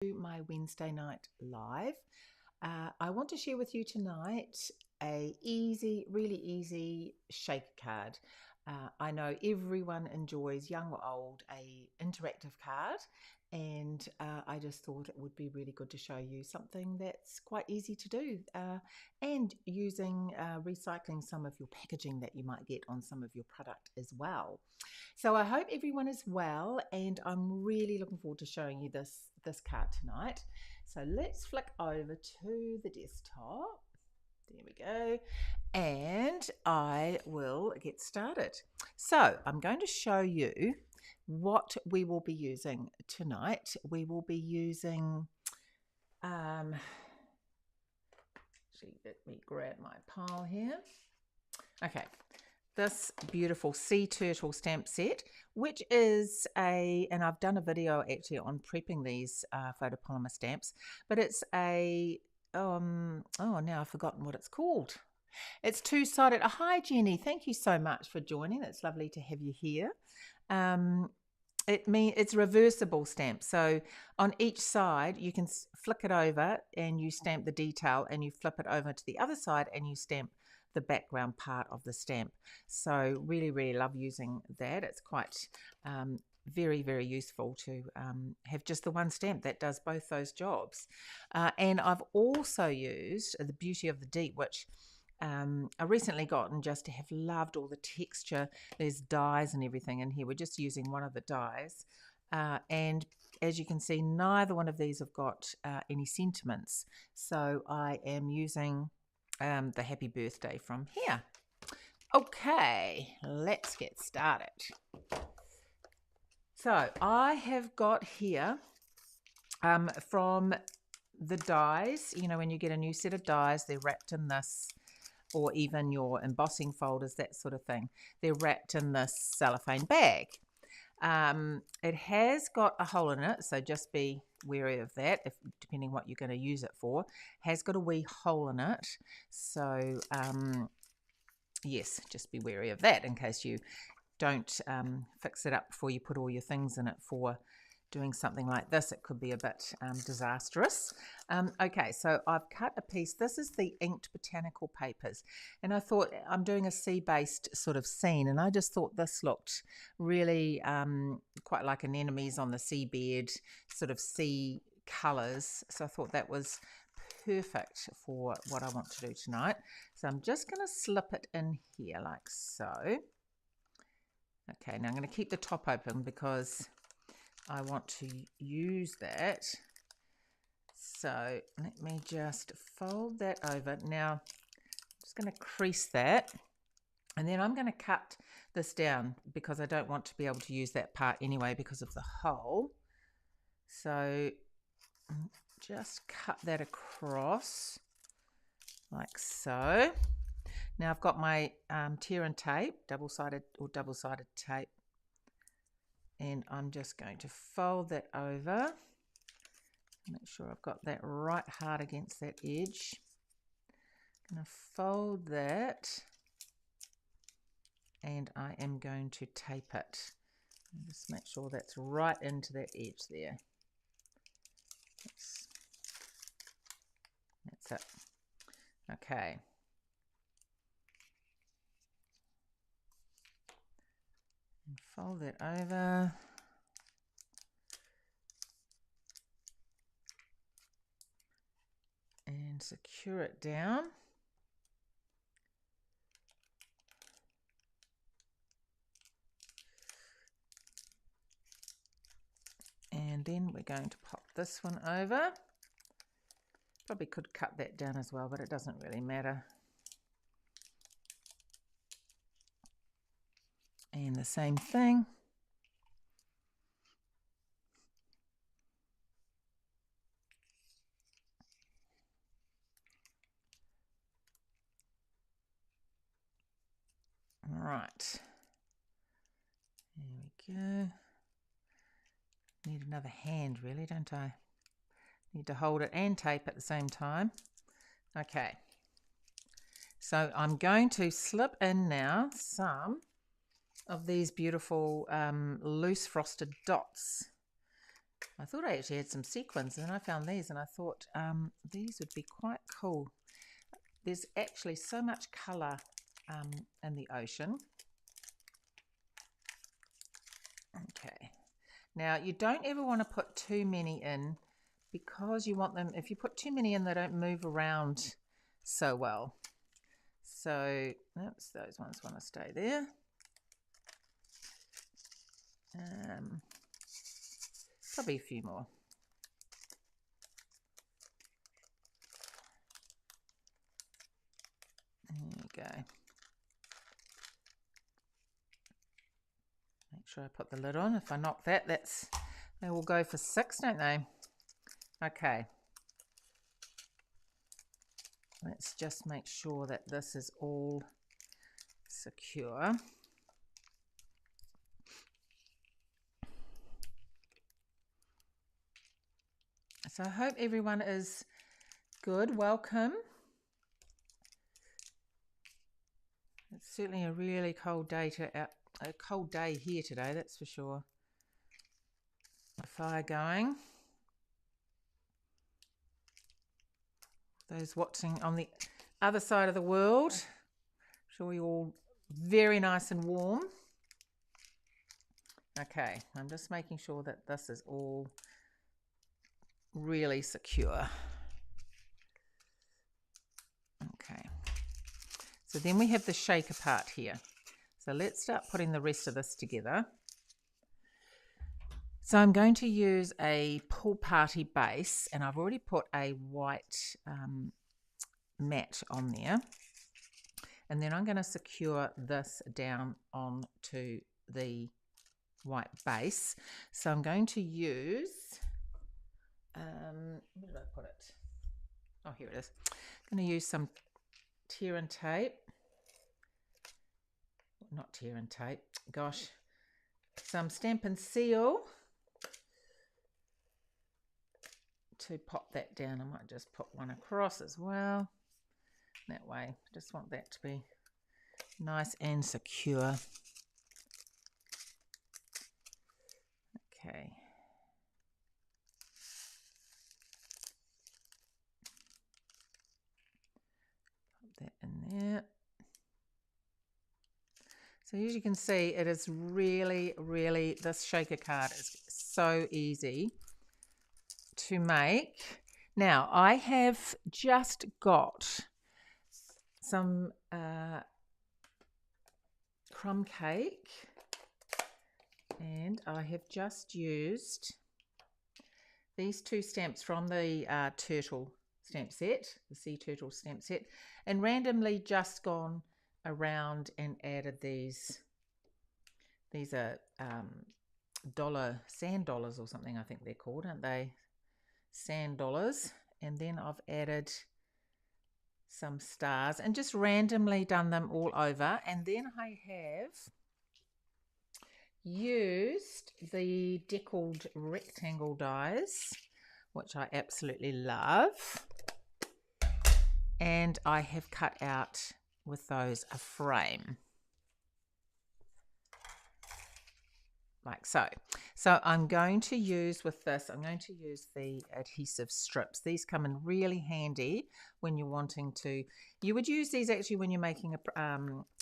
My Wednesday night live. I want to share with you tonight a really easy shaker card. I know everyone enjoys, young or old, a interactive card, and I just thought it would be really good to show you something that's quite easy to do, and using recycling some of your packaging that you might get on some of your product as well. So I hope everyone is well, and I'm really looking forward to showing you this card tonight. So let's flick over to the desktop. There we go. And I will get started. So I'm going to show you what we will be using tonight. We will be using, actually, let me grab my pile here. Okay, this beautiful sea turtle stamp set, which is and I've done a video actually on prepping these photopolymer stamps, but it's now I've forgotten what it's called. It's two-sided. Hi Jenny, thank you so much for joining. It's lovely to have you here. It's reversible stamp, so on each side you can flick it over and you stamp the detail, and you flip it over to the other side and you stamp the background part of the stamp. So really love using that. It's quite very useful to have just the one stamp that does both those jobs. And I've also used the Beauty of the Deep, which I recently got and just have loved all the texture. There's dyes and everything in here. We're just using one of the dyes, and as you can see, neither one of these have got any sentiments, so I am using the happy birthday from here. Okay, let's get started. So I have got here from the dies, you know, when you get a new set of dies, they're wrapped in this, or even your embossing folders, that sort of thing. They're wrapped in this cellophane bag. It has got a hole in it, so just be wary of that, depending what you're going to use it for. Has got a wee hole in it, so yes, just be wary of that in case you don't fix it up before you put all your things in it for doing something like this. It could be a bit disastrous. Okay, so I've cut a piece. This is the inked botanical papers, and I thought, I'm doing a sea-based sort of scene, and I just thought this looked really quite like anemones on the seabed, sort of sea colours. So I thought that was perfect for what I want to do tonight. So I'm just going to slip it in here like so. Okay, now I'm going to keep the top open because I want to use that. So let me just fold that over. Now I'm just going to crease that, and then I'm going to cut this down because I don't want to be able to use that part anyway because of the hole. So just cut that across like so. Now I've got my tear and tape, double-sided tape, and I'm just going to fold that over. Make sure I've got that right hard against that edge. I'm going to fold that, and I am going to tape it. And just make sure that's right into that edge there. That's it. Okay. And fold that over. And secure it down. And then we're going to pop this one over. Probably could cut that down as well, but it doesn't really matter. And the same thing. All right. There we go. Need another hand really, don't I? Need to hold it and tape at the same time. Okay. So I'm going to slip in now some of these beautiful loose frosted dots. I thought I actually had some sequins, and then I found these, and I thought these would be quite cool. There's actually so much colour in the ocean. Okay. Now, you don't ever want to put too many in, because you want them, if you put too many in, they don't move around so well. So, oops, those ones want to stay there. Probably a few more. There we go. Make sure I put the lid on. If I knock that, they will go for 6, don't they? Okay. Let's just make sure that this is all secure. So I hope everyone is good. Welcome. It's certainly a really cold day a cold day here today, that's for sure. A fire going. Those watching on the other side of the world, I'm sure you're all very nice and warm. Okay, I'm just making sure that this is all really secure. Okay, so then we have the shaker part here. So let's start putting the rest of this together. So I'm going to use a Pool Party base, and I've already put a white mat on there. And then I'm going to secure this down onto the white base. So I'm going to use, where did I put it? Oh, here it is. I'm going to use some tear and tape. Not tear and tape, gosh. Some Stampin' Seal to pop that down. I might just put one across as well. That way, I just want that to be nice and secure. Okay. Pop that in there. So as you can see, it is really, really, this shaker card is so easy to make. Now, I have just got some crumb cake, and I have just used these 2 stamps from the turtle stamp set, the sea turtle stamp set, and randomly just gone around and added these. These are sand dollars or something, I think they're called, aren't they? Sand dollars. And then I've added some stars and just randomly done them all over. And then I have used the deckled rectangle dies, which I absolutely love. And I have cut out with those a frame. Like so. So I'm going to use with this, I'm going to use the adhesive strips. These come in really handy when you're wanting to, you would use these actually when you're making a,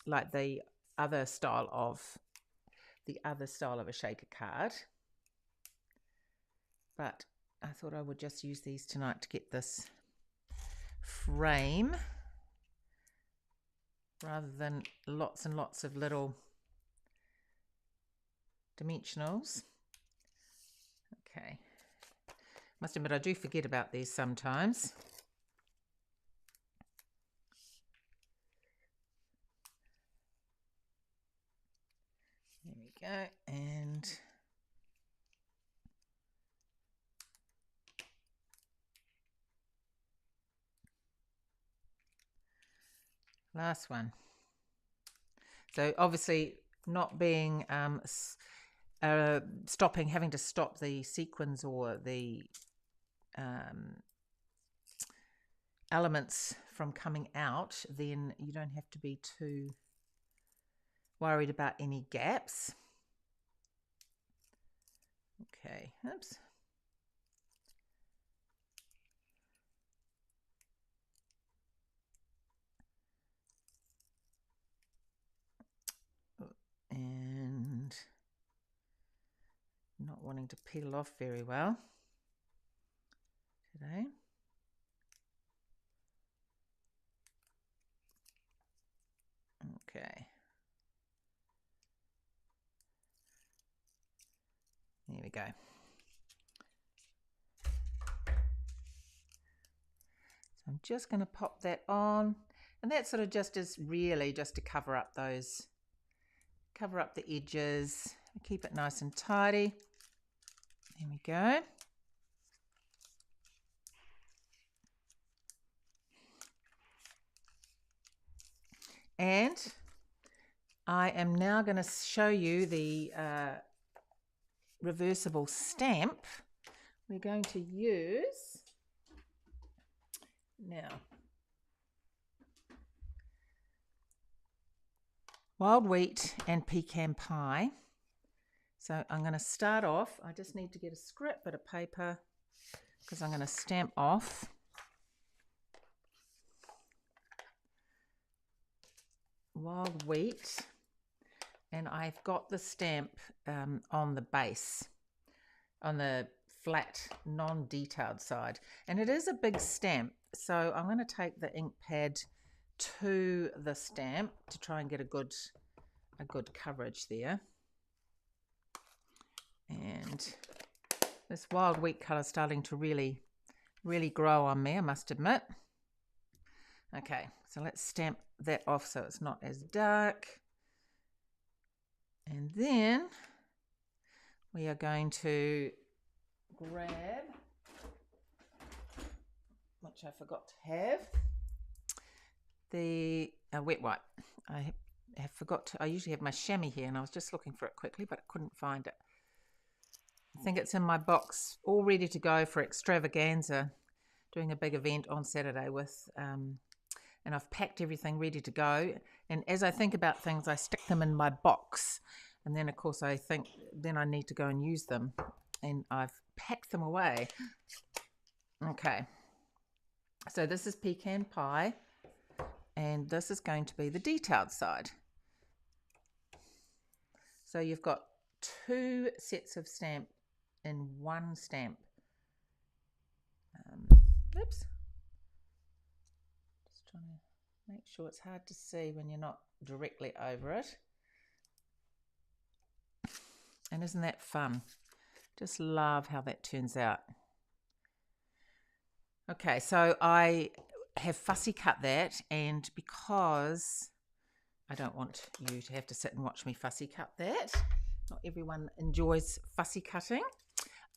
like the other style of a shaker card. But I thought I would just use these tonight to get this frame rather than lots and lots of little dimensionals. Okay. Must admit, I do forget about these sometimes. There we go. And last one. So obviously not being having to stop the sequins or the elements from coming out, then you don't have to be too worried about any gaps. Okay, oops. wanting to peel off very well today. Okay. There we go. So I'm just going to pop that on, and that sort of just is really just to cover up the edges, keep it nice and tidy. There we go. And I am now going to show you the reversible stamp we're going to use now. Wild wheat and pecan pie. So I'm going to start off. I just need to get a scrap bit of paper because I'm going to stamp off wild wheat, and I've got the stamp on the base, on the flat, non-detailed side, and it is a big stamp, so I'm going to take the ink pad to the stamp to try and get a good coverage there. And this wild wheat colour is starting to really grow on me, I must admit. Okay, so let's stamp that off so it's not as dark. And then we are going to grab, which I forgot to have, the wet wipe. I usually have my chamois here, and I was just looking for it quickly, but I couldn't find it. I think it's in my box, all ready to go for extravaganza, doing a big event on Saturday with, and I've packed everything ready to go. And as I think about things, I stick them in my box, and then of course I think then I need to go and use them, and I've packed them away. Okay, so this is pecan pie, and this is going to be the detailed side. So you've got 2 sets of stamp in one stamp. Oops. Just trying to make sure it's hard to see when you're not directly over it. And isn't that fun? Just love how that turns out. Okay, so I have fussy cut that, and because I don't want you to have to sit and watch me fussy cut that, not everyone enjoys fussy cutting,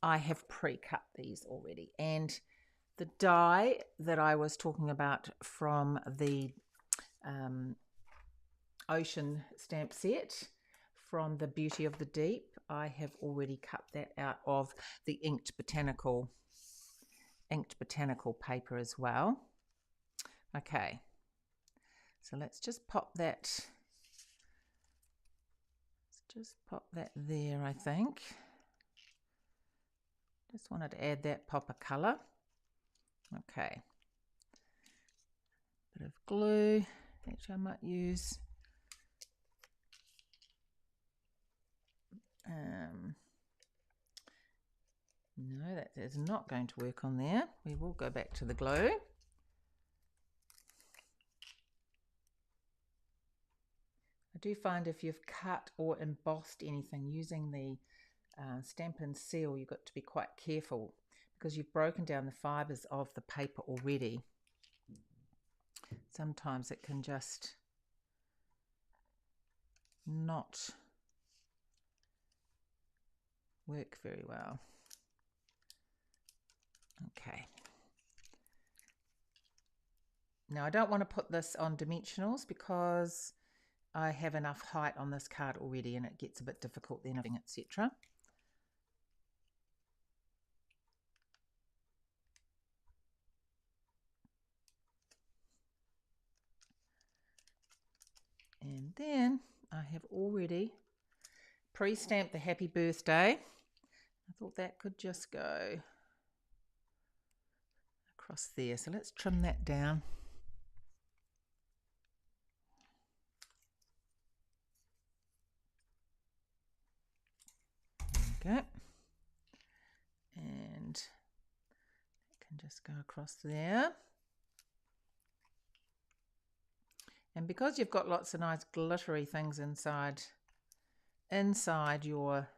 I have pre-cut these already. And the die that I was talking about from the ocean stamp set from the Beauty of the Deep, I have already cut that out of the inked botanical paper as well. Okay, so let's just pop that. Just pop that there, I think. Just wanted to add that pop of colour. Okay. Bit of glue, which I might use. No, that is not going to work on there. We will go back to the glue. I do find if you've cut or embossed anything using the Stamp and Seal, you've got to be quite careful because you've broken down the fibres of the paper already. Sometimes it can just not work very well. Okay. Now I don't want to put this on dimensionals because I have enough height on this card already and it gets a bit difficult then, etc. And then I have already pre-stamped the happy birthday. I thought that could just go across there. So let's trim that down. There we go. can just go across there. And because you've got lots of nice glittery things inside your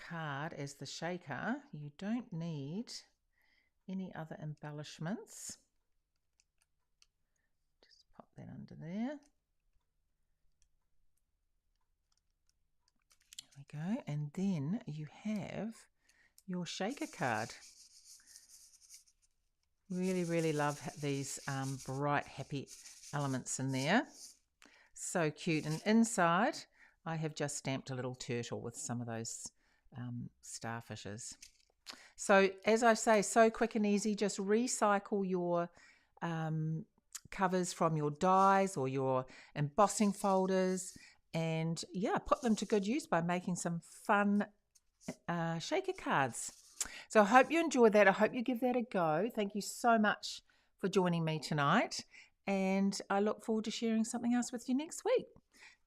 card as the shaker, you don't need any other embellishments. Just pop that under there. There we go. And then you have your shaker card. Really, really love these bright, happy elements in there. So cute. And inside, I have just stamped a little turtle with some of those starfishes. So as I say, so quick and easy. Just recycle your covers from your dies or your embossing folders, and yeah, put them to good use by making some fun shaker cards. So I hope you enjoyed that. I hope you give that a go. Thank you so much for joining me tonight, and I look forward to sharing something else with you next week.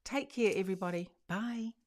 Take care, everybody. Bye.